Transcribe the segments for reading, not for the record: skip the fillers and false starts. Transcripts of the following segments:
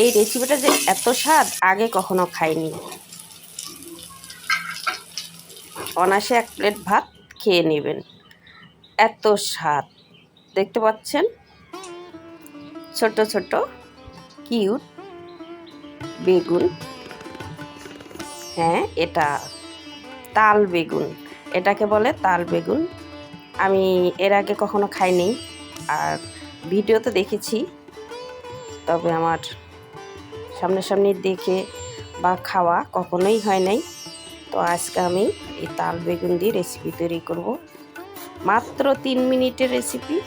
এই রেসিপিটা যে এত স্বাদ আগে কখনো খাইনি। অনায়াসে 1 প্লেট ভাত খেয়ে নেবেন, এত স্বাদ। দেখতে পাচ্ছেন ছোট ছোট কিউট বেগুন। হ্যাঁ, এটা তাল বেগুন, এটাকে বলে তাল বেগুন। আমি এর আগে কখনো খাইনি, আর ভিডিওতে দেখেছি, তবে আমার সামনাসামনি দেখে বা খাওয়া কখনোই হয় নাই। তো আজকে আমি এই তাল বেগুন দিয়ে রেসিপি তৈরি করব, মাত্র 3 মিনিটের রেসিপি।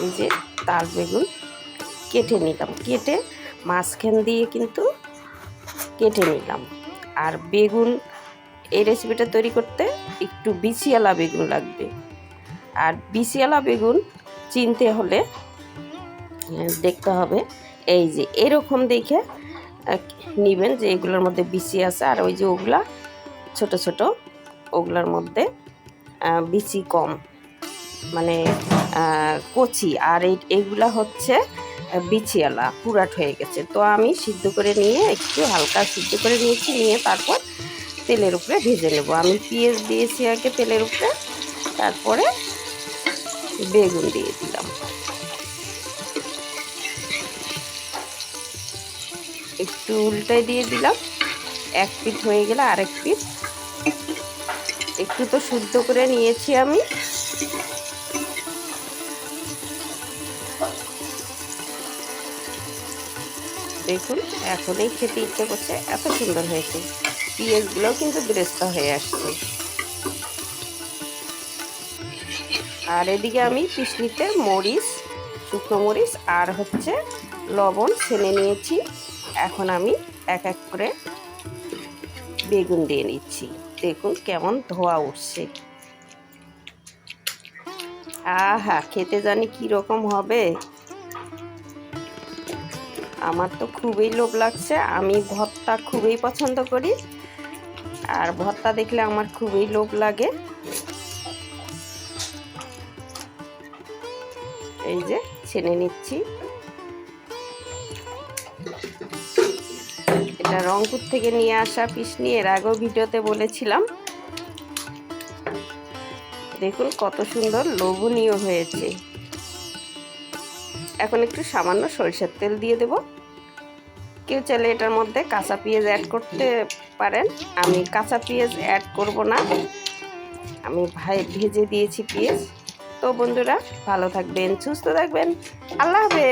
এই যে তাল বেগুন কেটে নিলাম, কেটে মাঝখান দিয়ে কিন্তু কেটে নিলাম। আর বেগুন এই রেসিপিটা তৈরি করতে একটু বিচিওয়ালা বেগুন লাগবে। আর বিচিওয়ালা বেগুন চিনতে হলে দেখতে হবে, এই যে এরকম দেখে নেবেন যে এগুলোর মধ্যে বিচি আছে, আর ওই যে ওগুলা ছোট ছোট, ওগুলোর মধ্যে বিচি কম, মানে কচি। আর এইগুলা হচ্ছে বিচিওয়ালা, পুরাট হয়ে গেছে। তো আমি সিদ্ধ করে নিয়ে একটু হালকা সিদ্ধ করে নিয়েছি, নিয়ে তারপর তেলের উপরে ভেজে নেব। আমি পেঁয়াজ দিয়েছি আগে তেলের উপরে, তারপরে বেগুন দিয়ে দিলাম। একটু উল্টাই দিয়ে দিলাম, 1 পিঠ হয়ে গেলে আরেক পিঠ। একটু তো শুদ্ধ করে নিয়েছি আমি। দেখুন এখনই খেতে ইচ্ছে করছে, এত সুন্দর হয়েছে। পেঁয়াজগুলোও কিন্তু বেরেস্তা হয়ে আসছে। আর এদিকে আমি পিসনিতে মরিচ, শুকনো মরিচ আর হচ্ছে লবণ ছেনে নিয়েছি। এখন আমি এক এক করে বেগুন দিয়ে নিচ্ছি। দেখুন কেমন ধোয়া উঠছে। আহা, খেতে জানি কি রকম হবে। আমার তো খুবই লোভ লাগছে। আমি ভর্তা খুবই পছন্দ করি, আর ভর্তা দেখলে আমার খুবই লোভ লাগে। এই যে ছেনে নিচ্ছি। এটা রংপুর থেকে নিয়ে আসা পিসনি, এর আগেও ভিডিওতে বলেছিলাম। দেখুন কত সুন্দর লোভনীয় হয়েছে। এখন একটু সামান্য সরিষার তেল দিয়ে দেব। কেউ চাইলে এটার মধ্যে কাঁচা পেঁয়াজ অ্যাড করতে পারেন, আমি কাঁচা পেঁয়াজ অ্যাড করব না, আমি ভেজে দিয়েছি পেঁয়াজ। তো বন্ধুরা, ভালো থাকবেন, সুস্থ থাকবেন, আল্লাহ হাফেজ।